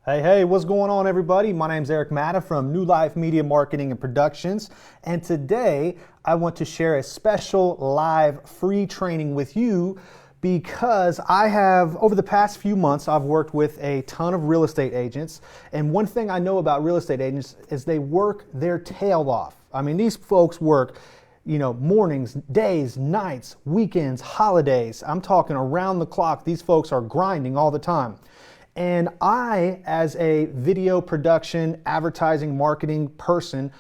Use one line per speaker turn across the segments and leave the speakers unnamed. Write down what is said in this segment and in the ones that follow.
Hey, what's going on, everybody? My name's Eric Matta from New Life Media Marketing and Productions, and today I want to share a special live free training with you because over the past few months, I've worked with a ton of real estate agents, and one thing I know about real estate agents is they work their tail off. I mean, these folks work mornings, days, nights, weekends, holidays. I'm talking around the clock. These folks are grinding all the time. And I, as a video production, advertising, marketing person,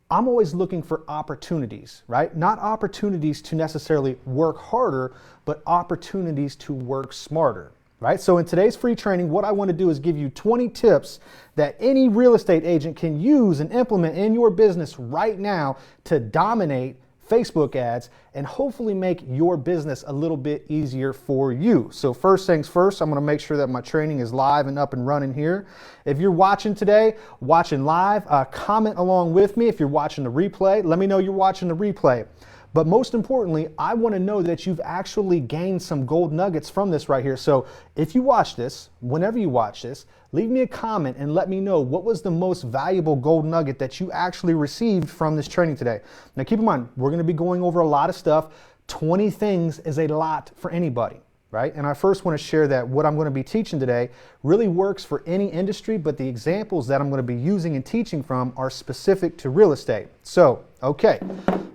I'm always looking for opportunities, right? Not opportunities to necessarily work harder, but opportunities to work smarter, right? So in today's free training, what I want to do is give you 20 tips that any real estate agent can use and implement in your business right now to dominate Facebook ads and hopefully make your business a little bit easier for you. So first things first, I'm going to make sure that my training is live and up and running here. If you're watching today, watching live, comment along with me. If you're watching the replay, let me know you're watching the replay. But most importantly, I want to know that you've actually gained some gold nuggets from this right here. So if you watch this, whenever you watch this, leave me a comment and let me know what was the most valuable gold nugget that you actually received from this training today. Now keep in mind, we're going to be going over a lot of stuff. 20 things is a lot for anybody, right? And I first want to share that what I'm going to be teaching today really works for any industry, but the examples that I'm going to be using and teaching from are specific to real estate. So, okay,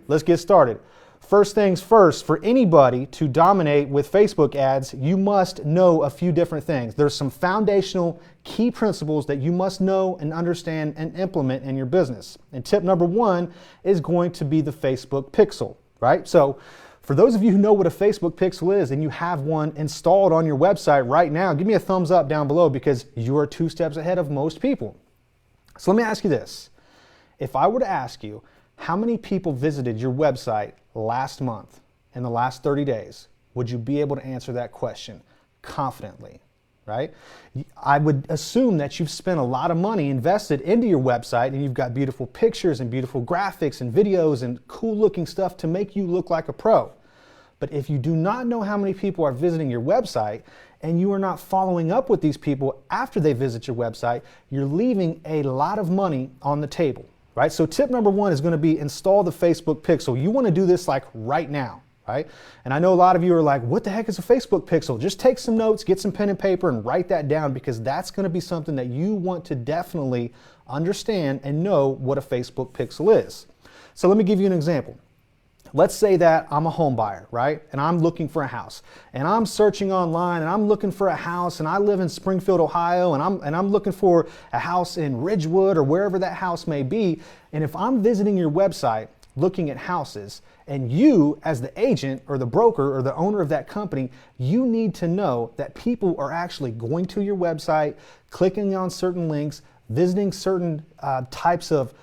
let's get started. First things first, for anybody to dominate with Facebook ads, you must know a few different things. There's some foundational key principles that you must know and understand and implement in your business. And tip number one is going to be the Facebook pixel, right? So for those of you who know what a Facebook pixel is and you have one installed on your website right now, give me a thumbs up down below because you are 2 steps ahead of most people. So let me ask you this. If I were to ask you, how many people visited your website last month, in the last 30 days, would you be able to answer that question confidently, right? I would assume that you've spent a lot of money invested into your website and you've got beautiful pictures and beautiful graphics and videos and cool looking stuff to make you look like a pro. But if you do not know how many people are visiting your website and you are not following up with these people after they visit your website, you're leaving a lot of money on the table. Right? So tip number one is going to be install the Facebook pixel. You want to do this like right now, right? And I know a lot of you are like, what the heck is a Facebook pixel? Just take some notes, get some pen and paper and write that down because that's going to be something that you want to definitely understand and know what a Facebook pixel is. So let me give you an example. Let's say that I'm a home buyer, right? And I'm looking for a house and I'm searching online and I'm looking for a house and I live in Springfield, Ohio and I'm looking for a house in Ridgewood or wherever that house may be. And if I'm visiting your website looking at houses and you as the agent or the broker or the owner of that company, you need to know that people are actually going to your website, clicking on certain links, visiting certain types of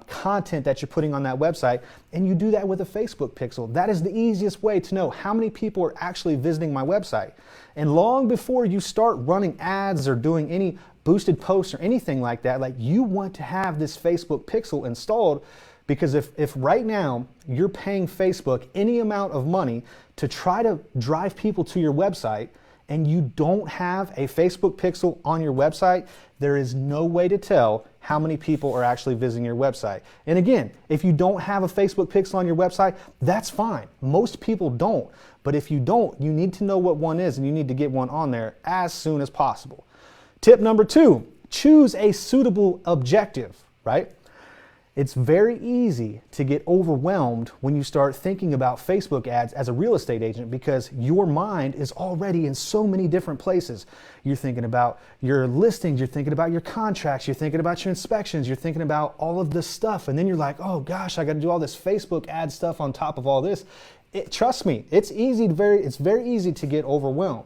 content that you're putting on that website, and you do that with a Facebook pixel. That is the easiest way to know how many people are actually visiting my website. And long before you start running ads or doing any boosted posts or anything like that, like you want to have this Facebook pixel installed because if right now you're paying Facebook any amount of money to try to drive people to your website and you don't have a Facebook pixel on your website, there is no way to tell how many people are actually visiting your website. And again, if you don't have a Facebook pixel on your website, that's fine. Most people don't. But if you don't, you need to know what one is and you need to get one on there as soon as possible. Tip number two, choose a suitable objective, right? It's very easy to get overwhelmed when you start thinking about Facebook ads as a real estate agent because your mind is already in so many different places. You're thinking about your listings, you're thinking about your contracts, you're thinking about your inspections, you're thinking about all of this stuff. And then you're like, oh gosh, I got to do all this Facebook ad stuff on top of all this. Trust me, it's very easy to get overwhelmed.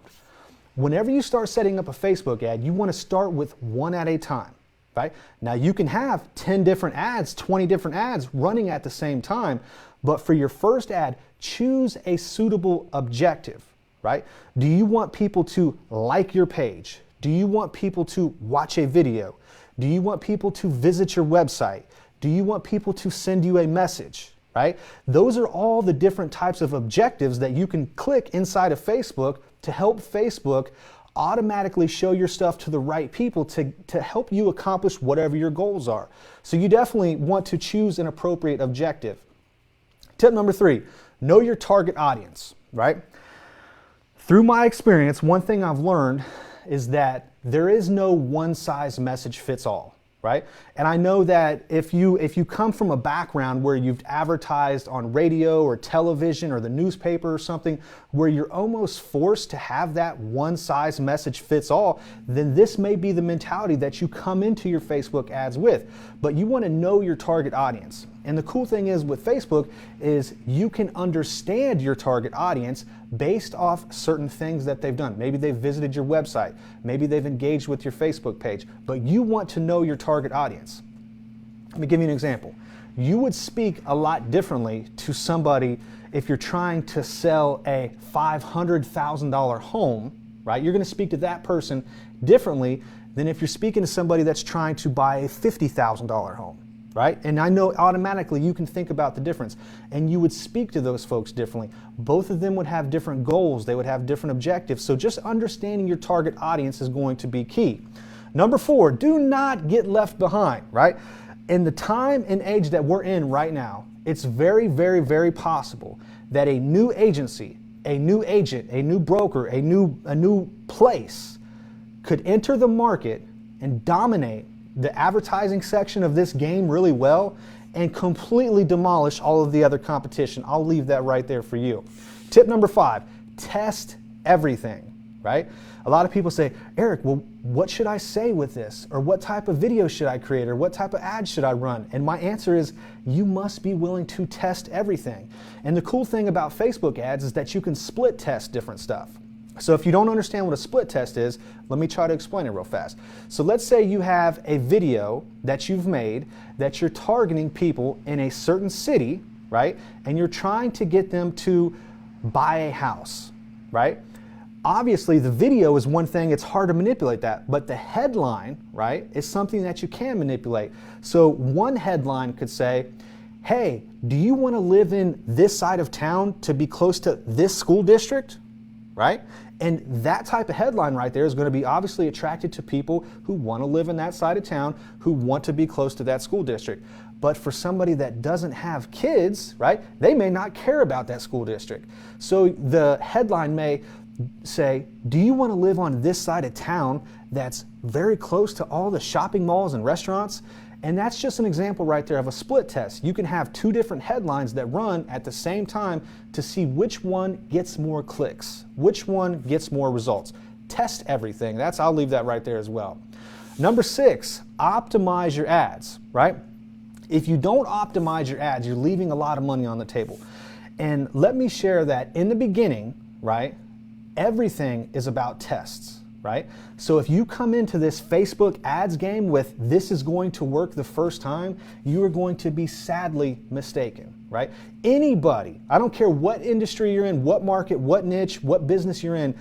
Whenever you start setting up a Facebook ad, you want to start with one at a time. Right? Now you can have 10 different ads, 20 different ads running at the same time, but for your first ad, choose a suitable objective, right? Do you want people to like your page? Do you want people to watch a video? Do you want people to visit your website? Do you want people to send you a message, right? Those are all the different types of objectives that you can click inside of Facebook to help Facebook automatically show your stuff to the right people to help you accomplish whatever your goals are. So you definitely want to choose an appropriate objective. Tip number 3, know your target audience, right? Through my experience, one thing I've learned is that there is no one size message fits all, right? And I know that if you come from a background where you've advertised on radio or television or the newspaper or something where you're almost forced to have that one size message fits all, then this may be the mentality that you come into your Facebook ads with. But you want to know your target audience. And the cool thing is with Facebook is you can understand your target audience based off certain things that they've done. Maybe they've visited your website, maybe they've engaged with your Facebook page, but you want to know your target audience. Let me give you an example. You would speak a lot differently to somebody if you're trying to sell a $500,000 home, right? You're going to speak to that person differently than if you're speaking to somebody that's trying to buy a $50,000 home. Right? And I know automatically you can think about the difference and you would speak to those folks differently. Both of them would have different goals. They would have different objectives. So just understanding your target audience is going to be key. Number 4, do not get left behind, right? In the time and age that we're in right now, it's very, very, very possible that a new agency, a new agent, a new broker, a new place could enter the market and dominate the advertising section of this game really well and completely demolish all of the other competition. I'll leave that right there for you. Tip number 5, test everything, right? A lot of people say, Eric, well, what should I say with this? Or what type of video should I create? Or what type of ad should I run? And my answer is, you must be willing to test everything. And the cool thing about Facebook ads is that you can split test different stuff. So if you don't understand what a split test is, let me try to explain it real fast. So let's say you have a video that you've made that you're targeting people in a certain city, right? And you're trying to get them to buy a house, right? Obviously the video is one thing, it's hard to manipulate that, but the headline, right, is something that you can manipulate. So one headline could say, hey, do you want to live in this side of town to be close to this school district? Right? And that type of headline right there is going to be obviously attracted to people who want to live in that side of town, who want to be close to that school district. But for somebody that doesn't have kids, right, they may not care about that school district. So the headline may say, do you want to live on this side of town that's very close to all the shopping malls and restaurants? And that's just an example right there of a split test. You can have 2 different headlines that run at the same time to see which one gets more clicks, which one gets more results. Test everything. I'll leave that right there as well. Number 6, optimize your ads, right? If you don't optimize your ads, you're leaving a lot of money on the table. And let me share that in the beginning, right, everything is about tests. Right? So if you come into this Facebook ads game with this is going to work the first time, you are going to be sadly mistaken, right? Anybody, I don't care what industry you're in, what market, what niche, what business you're in,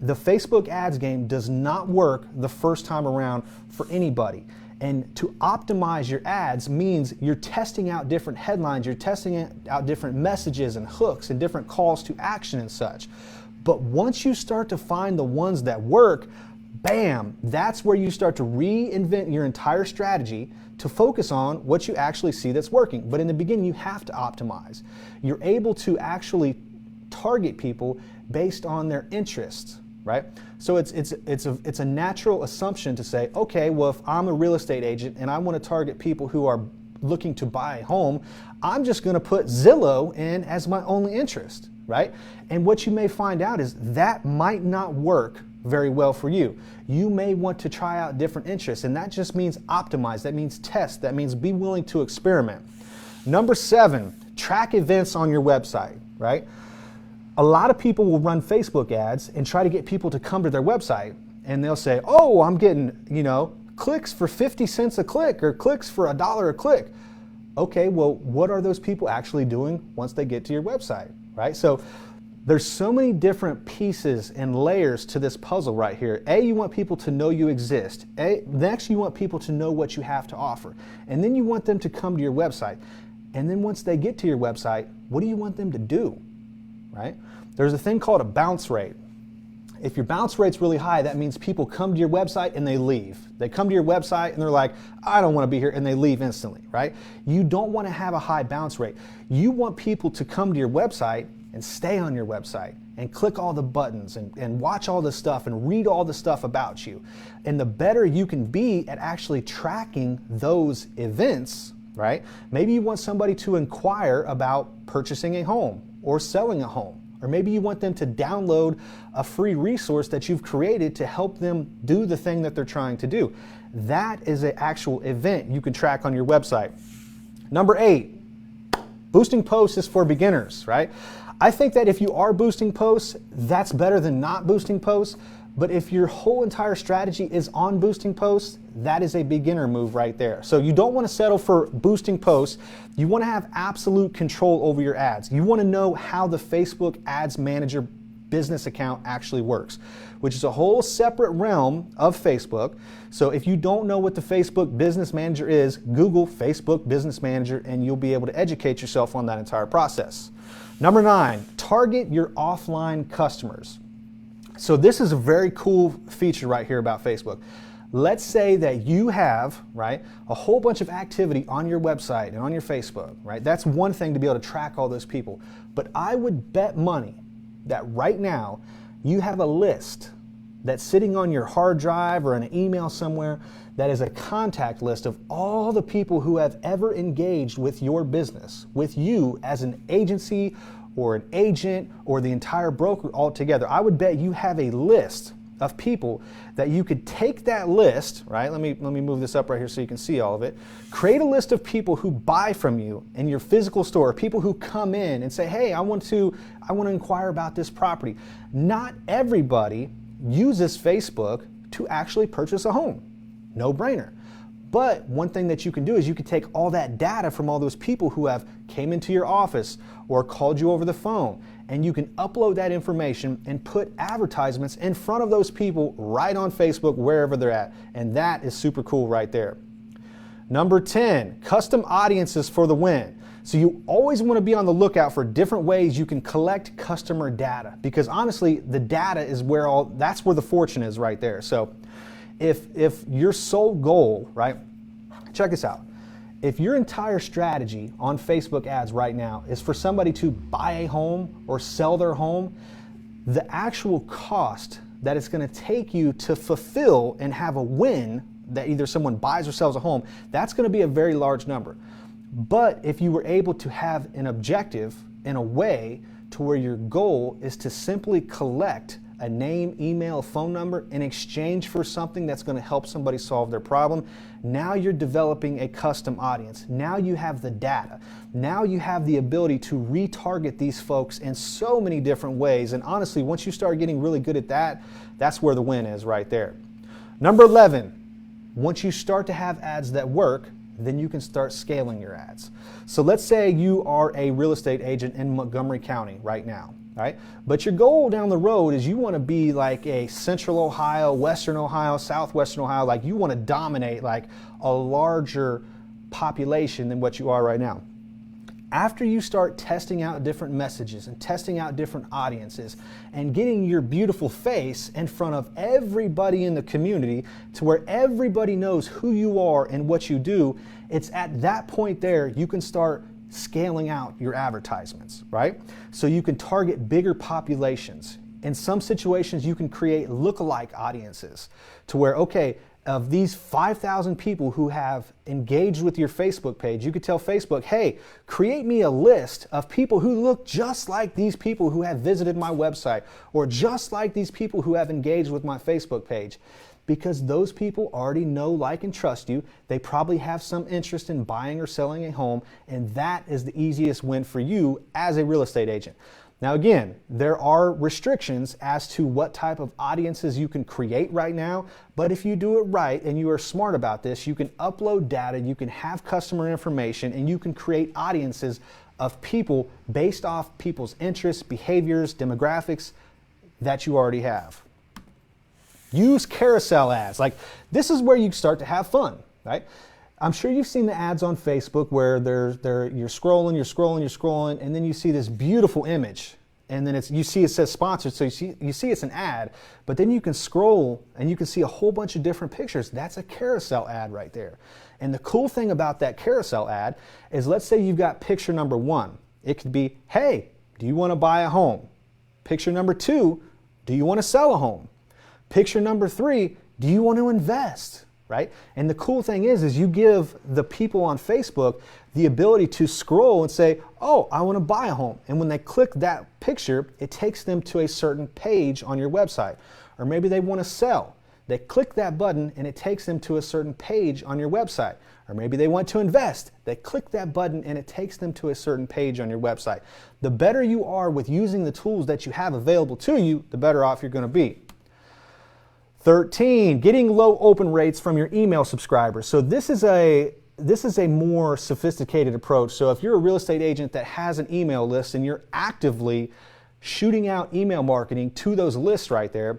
the Facebook ads game does not work the first time around for anybody. And to optimize your ads means you're testing out different headlines, you're testing out different messages and hooks and different calls to action and such. But once you start to find the ones that work, bam, that's where you start to reinvent your entire strategy to focus on what you actually see that's working. But in the beginning, you have to optimize. You're able to actually target people based on their interests, right? So it's a natural assumption to say, okay, well, if I'm a real estate agent and I want to target people who are looking to buy a home, I'm just going to put Zillow in as my only interest, right? And what you may find out is that might not work very well for you. You may want to try out different interests, and that just means optimize, that means test, that means be willing to experiment. Number 7, track events on your website, right? A lot of people will run Facebook ads and try to get people to come to their website, and they'll say, oh, I'm getting, clicks for 50 cents a click or clicks for $1 a click. Okay, well, what are those people actually doing once they get to your website, right? So there's so many different pieces and layers to this puzzle right here. A, you want people to know you exist. Next, you want people to know what you have to offer. And then you want them to come to your website. And then once they get to your website, what do you want them to do, right? There's a thing called a bounce rate. If your bounce rate's really high, that means people come to your website and they leave. They come to your website and they're like, I don't want to be here, and they leave instantly, right? You don't want to have a high bounce rate. You want people to come to your website and stay on your website and click all the buttons and watch all the stuff and read all the stuff about you. And the better you can be at actually tracking those events, right? Maybe you want somebody to inquire about purchasing a home or selling a home. Or maybe you want them to download a free resource that you've created to help them do the thing that they're trying to do. That is an actual event you can track on your website. Number 8, boosting posts is for beginners, right? I think that if you are boosting posts, that's better than not boosting posts. But if your whole entire strategy is on boosting posts, that is a beginner move right there. So you don't want to settle for boosting posts. You want to have absolute control over your ads. You want to know how the Facebook Ads Manager business account actually works, which is a whole separate realm of Facebook. So if you don't know what the Facebook Business Manager is, Google Facebook Business Manager and you'll be able to educate yourself on that entire process. Number 9, target your offline customers. So this is a very cool feature right here about Facebook. Let's say that you have, right, a whole bunch of activity on your website and on your Facebook, right? That's one thing to be able to track all those people. But I would bet money that right now you have a list that's sitting on your hard drive or in an email somewhere that is a contact list of all the people who have ever engaged with your business, with you as an agency or an agent or the entire broker altogether. I would bet you have a list of people that you could take that list, right? Let me move this up right here so you can see all of it. Create a list of people who buy from you in your physical store, people who come in and say, hey, I want to inquire about this property. Not everybody uses Facebook to actually purchase a home. No brainer. But one thing that you can do is you can take all that data from all those people who have came into your office or called you over the phone, and you can upload that information and put advertisements in front of those people right on Facebook wherever they're at. And that is super cool right there. Number 10, custom audiences for the win. So you always want to be on the lookout for different ways you can collect customer data, because honestly, the data is that's where the fortune is right there. So if your sole goal, right, check this out. If your entire strategy on Facebook ads right now is for somebody to buy a home or sell their home, the actual cost that it's going to take you to fulfill and have a win that either someone buys or sells a home, that's going to be a very large number. But if you were able to have an objective in a way to where your goal is to simply collect a name, email, phone number in exchange for something that's going to help somebody solve their problem, now you're developing a custom audience. Now you have the data. Now you have the ability to retarget these folks in so many different ways. And honestly, once you start getting really good at that, that's where the win is right there. Number 11, once you start to have ads that work, then you can start scaling your ads. So let's say you are a real estate agent in Montgomery County right now. Right? But your goal down the road is you want to be like a Central Ohio, Western Ohio, Southwestern Ohio, like you want to dominate like a larger population than what you are right now. After you start testing out different messages and testing out different audiences and getting your beautiful face in front of everybody in the community to where everybody knows who you are and what you do, it's at that point there you can start scaling out your advertisements, right? So you can target bigger populations. In some situations, you can create lookalike audiences to where, okay, of these 5,000 people who have engaged with your Facebook page, you could tell Facebook, hey, create me a list of people who look just like these people who have visited my website or just like these people who have engaged with my Facebook page. Because those people already know, like, and trust you. They probably have some interest in buying or selling a home, and that is the easiest win for you as a real estate agent. Now again, there are restrictions as to what type of audiences you can create right now, but if you do it right and you are smart about this, you can upload data, you can have customer information, and you can create audiences of people based off people's interests, behaviors, demographics that you already have. Use carousel ads. Like, this is where you start to have fun, right? I'm sure you've seen the ads on Facebook where you're scrolling, and then you see this beautiful image and then you see it says sponsored, so you see it's an ad, but then you can scroll and you can see a whole bunch of different pictures. That's a carousel ad right there. And the cool thing about that carousel ad is, let's say you've got picture number 1. It could be, hey, do you want to buy a home? Picture number 2, do you want to sell a home? Picture number 3, do you want to invest? Right? And the cool thing is you give the people on Facebook the ability to scroll and say, oh, I want to buy a home. And when they click that picture, it takes them to a certain page on your website. Or maybe they want to sell. They click that button and it takes them to a certain page on your website. Or maybe they want to invest. They click that button and it takes them to a certain page on your website. The better you are with using the tools that you have available to you, the better off you're going to be. 13, getting low open rates from your email subscribers. So this is a more sophisticated approach. So if you're a real estate agent that has an email list and you're actively shooting out email marketing to those lists right there,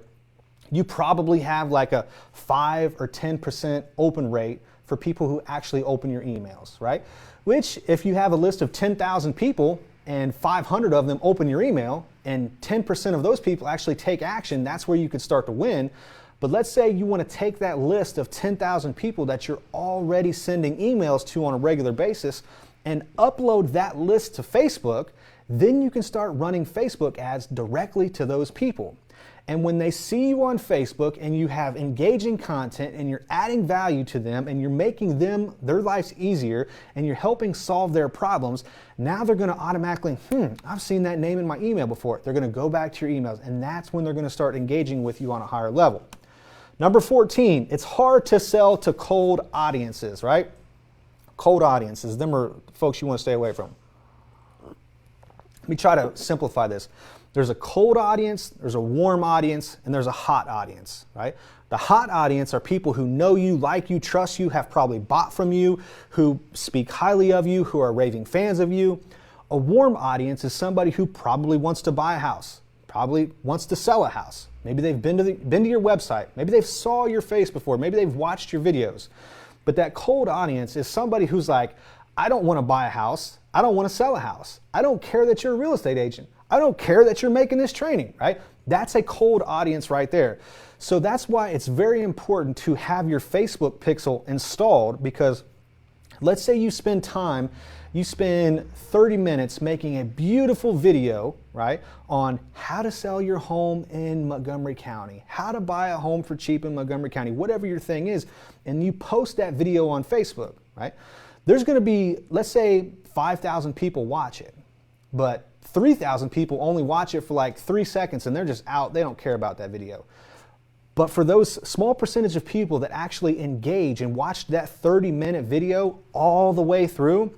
you probably have like a 5 or 10% open rate for people who actually open your emails, right? Which, if you have a list of 10,000 people and 500 of them open your email and 10% of those people actually take action, that's where you could start to win. But let's say you want to take that list of 10,000 people that you're already sending emails to on a regular basis and upload that list to Facebook, then you can start running Facebook ads directly to those people. And when they see you on Facebook and you have engaging content and you're adding value to them and you're making their lives easier and you're helping solve their problems, now they're going to automatically, I've seen that name in my email before. They're going to go back to your emails, and that's when they're going to start engaging with you on a higher level. Number 14, it's hard to sell to cold audiences, right? Cold audiences, them are folks you want to stay away from. Let me try to simplify this. There's a cold audience, there's a warm audience, and there's a hot audience, right? The hot audience are people who know you, like you, trust you, have probably bought from you, who speak highly of you, who are raving fans of you. A warm audience is somebody who probably wants to buy a house, probably wants to sell a house. Maybe they've been to your website. Maybe they've saw your face before. Maybe they've watched your videos. But that cold audience is somebody who's like, I don't want to buy a house. I don't want to sell a house. I don't care that you're a real estate agent. I don't care that you're making this training, right? That's a cold audience right there. So that's why it's very important to have your Facebook pixel installed, because let's say you spend 30 minutes making a beautiful video, right, on how to sell your home in Montgomery County, how to buy a home for cheap in Montgomery County, whatever your thing is, and you post that video on Facebook, right? There's going to be, let's say, 5,000 people watch it, but 3,000 people only watch it for like 3 seconds and they're just out. They don't care about that video. But for those small percentage of people that actually engage and watch that 30-minute video all the way through,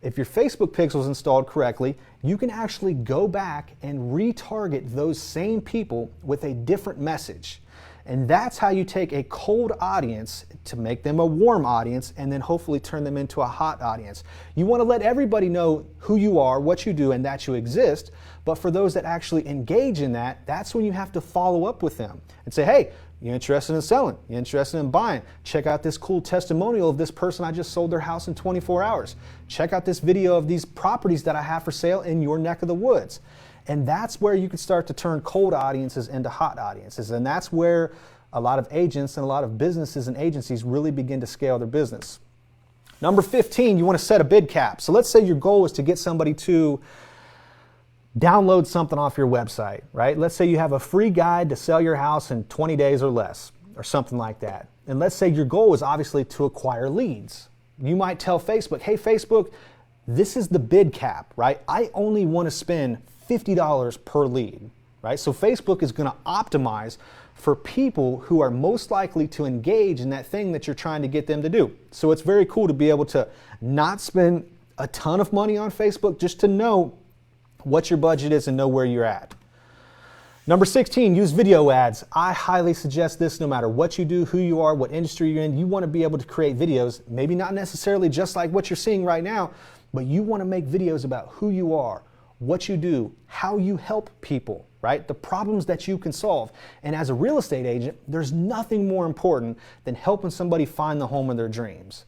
if your Facebook pixel is installed correctly, you can actually go back and retarget those same people with a different message. And that's how you take a cold audience to make them a warm audience and then hopefully turn them into a hot audience. You want to let everybody know who you are, what you do, and that you exist. But for those that actually engage in that, that's when you have to follow up with them and say, hey, you interested in selling? You interested in buying? Check out this cool testimonial of this person. I just sold their house in 24 hours. Check out this video of these properties that I have for sale in your neck of the woods. And that's where you can start to turn cold audiences into hot audiences. And that's where a lot of agents and a lot of businesses and agencies really begin to scale their business. Number 15, you want to set a bid cap. So let's say your goal is to get somebody to download something off your website, right? Let's say you have a free guide to sell your house in 20 days or less, or something like that. And let's say your goal is obviously to acquire leads. You might tell Facebook, hey, Facebook, this is the bid cap, right? I only want to spend $50 per lead, right? So Facebook is going to optimize for people who are most likely to engage in that thing that you're trying to get them to do. So it's very cool to be able to not spend a ton of money on Facebook, just to know what your budget is and know where you're at. Number 16, use video ads. I highly suggest this no matter what you do, who you are, what industry you're in. You want to be able to create videos, maybe not necessarily just like what you're seeing right now, but you want to make videos about who you are, what you do, how you help people, right? The problems that you can solve. And as a real estate agent, there's nothing more important than helping somebody find the home of their dreams.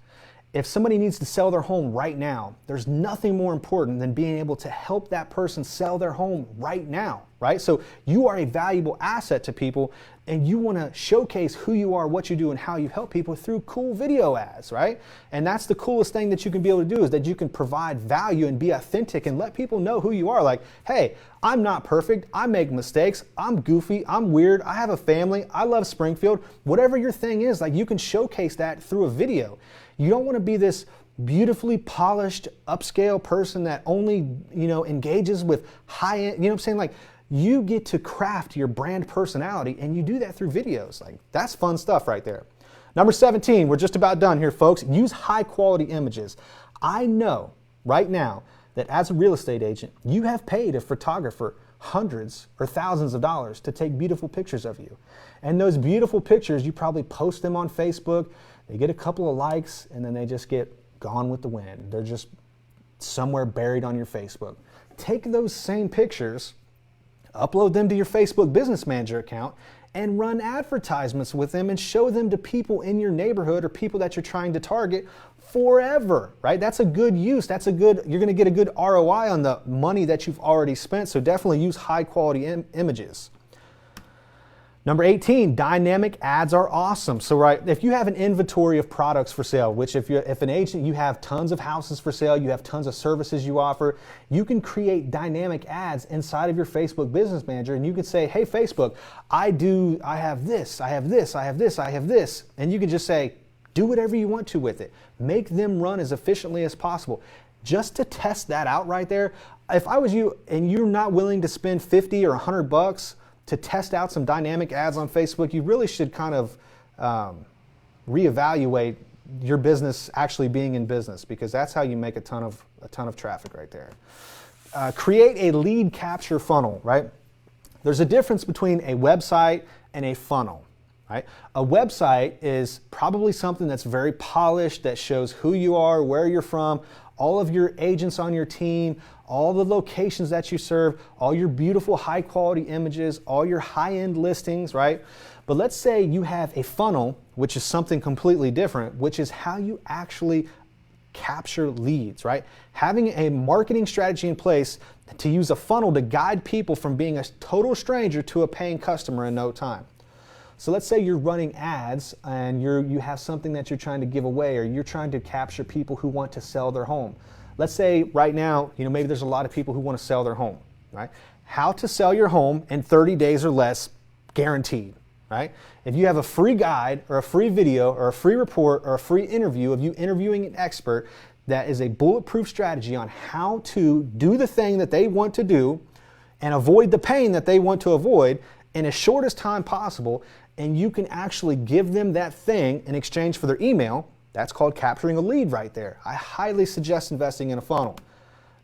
if somebody needs to sell their home right now, there's nothing more important than being able to help that person sell their home right now, right? So you are a valuable asset to people, and you want to showcase who you are, what you do, and how you help people through cool video ads, right? And that's the coolest thing that you can be able to do, is that you can provide value and be authentic and let people know who you are. Like, hey, I'm not perfect. I make mistakes. I'm goofy. I'm weird. I have a family. I love Springfield. Whatever your thing is, like, you can showcase that through a video. You don't want to be this beautifully polished, upscale person that only, engages with high-end, you know what I'm saying? Like, you get to craft your brand personality, and you do that through videos. Like, that's fun stuff right there. Number 17, we're just about done here, folks. Use high-quality images. I know right now that as a real estate agent, you have paid a photographer hundreds or thousands of dollars to take beautiful pictures of you. And those beautiful pictures, you probably post them on Facebook, they get a couple of likes, and then they just get gone with the wind. They're just somewhere buried on your Facebook. Take those same pictures, upload them to your Facebook Business Manager account, and run advertisements with them and show them to people in your neighborhood or people that you're trying to target forever, right? That's a good use. You're going to get a good ROI on the money that you've already spent. So definitely use high quality images. Number 18, dynamic ads are awesome. So if you have an inventory of products for sale, which if an agent, you have tons of houses for sale, you have tons of services you offer, you can create dynamic ads inside of your Facebook Business Manager, and you can say, hey, Facebook, I have this, I have this, I have this, I have this. And you can just say, do whatever you want to with it. Make them run as efficiently as possible. Just to test that out right there, if I was you and you're not willing to spend 50 or 100 bucks to test out some dynamic ads on Facebook, you really should kind of reevaluate your business actually being in business, because that's how you make a ton of traffic right there. Create a lead capture funnel, right? There's a difference between a website and a funnel, right? A website is probably something that's very polished, that shows who you are, where you're from, all of your agents on your team, all the locations that you serve, all your beautiful high quality images, all your high-end listings, right? But let's say you have a funnel, which is something completely different, which is how you actually capture leads, right? Having a marketing strategy in place to use a funnel to guide people from being a total stranger to a paying customer in no time. So let's say you're running ads and you have something that you're trying to give away, or you're trying to capture people who want to sell their home. Let's say right now, maybe there's a lot of people who want to sell their home, right? How to sell your home in 30 days or less, guaranteed, right? If you have a free guide or a free video or a free report or a free interview of you interviewing an expert, that is a bulletproof strategy on how to do the thing that they want to do and avoid the pain that they want to avoid in as short as time possible, and you can actually give them that thing in exchange for their email. That's called capturing a lead right there. I highly suggest investing in a funnel.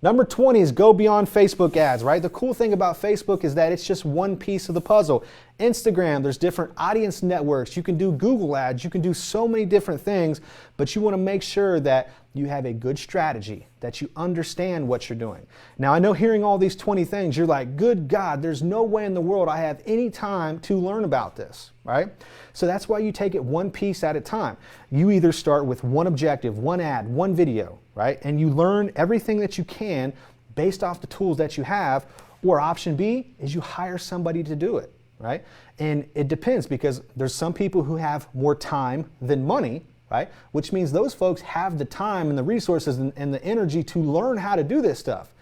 Number 20 is go beyond Facebook ads, right? The cool thing about Facebook is that it's just one piece of the puzzle. Instagram, there's different audience networks. You can do Google ads. You can do so many different things, but you want to make sure that you have a good strategy, that you understand what you're doing. Now, I know hearing all these 20 things, you're like, good God, there's no way in the world I have any time to learn about this, right? So that's why you take it one piece at a time. You either start with one objective, one ad, one video, right? And you learn everything that you can based off the tools that you have, or option B is you hire somebody to do it, right? And it depends, because there's some people who have more time than money, right? Which means those folks have the time and the resources and the energy to learn how to do this stuff.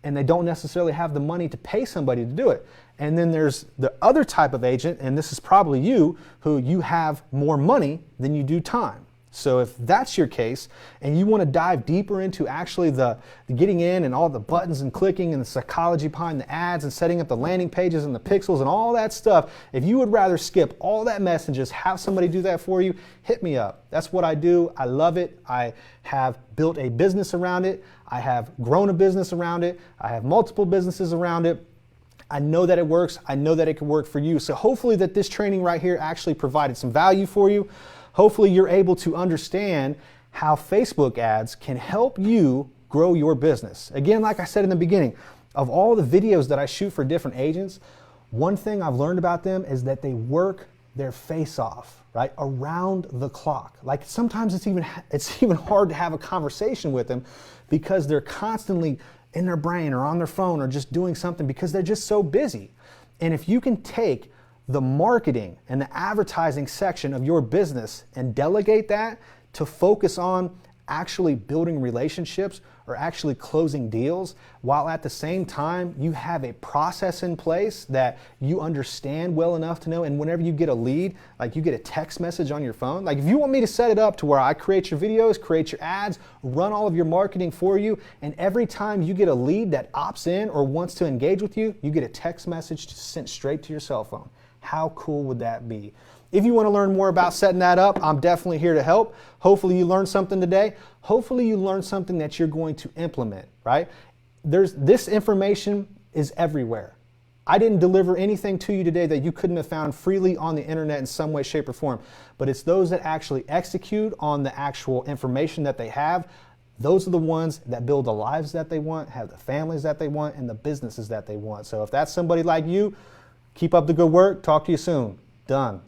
And they don't necessarily have the money to pay somebody to do it. And then there's the other type of agent, and this is probably you, who you have more money than you do time. So if that's your case and you want to dive deeper into actually the getting in and all the buttons and clicking and the psychology behind the ads and setting up the landing pages and the pixels and all that stuff, if you would rather skip all that mess and just have somebody do that for you, hit me up. That's what I do. I love it. I have built a business around it. I have grown a business around it. I have multiple businesses around it. I know that it works. I know that it can work for you. So hopefully that this training right here actually provided some value for you. Hopefully you're able to understand how Facebook ads can help you grow your business. Again, like I said in the beginning, of all the videos that I shoot for different agents, one thing I've learned about them is that they work their face off, right? Around the clock. Like sometimes it's even hard to have a conversation with them because they're constantly in their brain or on their phone or just doing something because they're just so busy. And if you can take the marketing and the advertising section of your business and delegate that to focus on actually building relationships or actually closing deals, while at the same time you have a process in place that you understand well enough to know, and whenever you get a lead, like you get a text message on your phone, like if you want me to set it up to where I create your videos, create your ads, run all of your marketing for you, and every time you get a lead that opts in or wants to engage with you, you get a text message sent straight to your cell phone. How cool would that be? If you want to learn more about setting that up, I'm definitely here to help. Hopefully you learned something today. Hopefully you learned something that you're going to implement, right? This information is everywhere. I didn't deliver anything to you today that you couldn't have found freely on the internet in some way, shape, or form. But it's those that actually execute on the actual information that they have. Those are the ones that build the lives that they want, have the families that they want, and the businesses that they want. So if that's somebody like you, keep up the good work. Talk to you soon. Done.